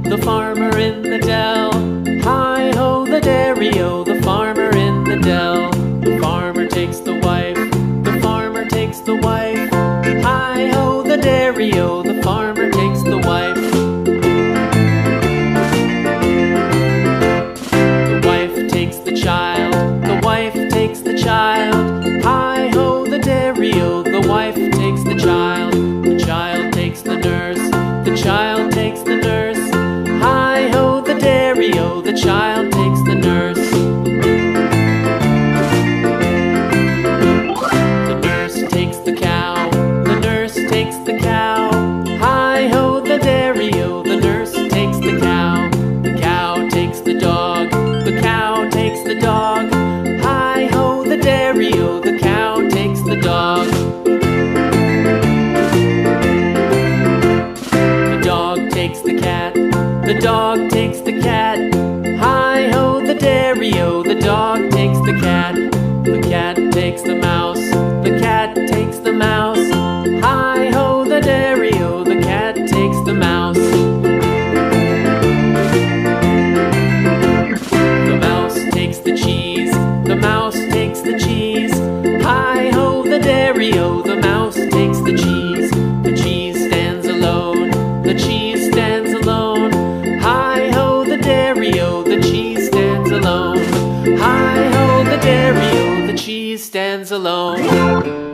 The farmer in the dell. Hi-ho, the dairy-o, the farmer in the dell. The farmer takes the wife, the farmer takes the wife. Hi-ho, the dairy-o, the farmer takes the wife. The wife takes the child, the wife takes the child. Hi-ho, the dairy-o, the wife takes the child. The child takes the nurse, the child takes the nurse. Hi-ho, the dairy-o, the child takes the nurse. The nurse takes the cow, the nurse takes the cow. Hi-ho, the dairy-o, the nurse takes the cow. The cow takes the dog, the cow takes the dog. Hi-ho, the dairy-o, the cow takes the dog. The dog takes the cat, the dog takes the cat. Hi-ho, the dairy-o, the dog takes the cat. The cat takes the mouse, the cat takes the mouse. Hi-ho, the dairy-o, the cat takes the mouse. The mouse takes the cheese, the mouse takes the cheese. Hi-ho, the dairy-o, the mouse takes the cheese. The cheese stands alone, the cheese stands alone. Hi-ho, the dairy-o, the cheese stands alone. Hi-ho, the dairy-o, the cheese stands alone.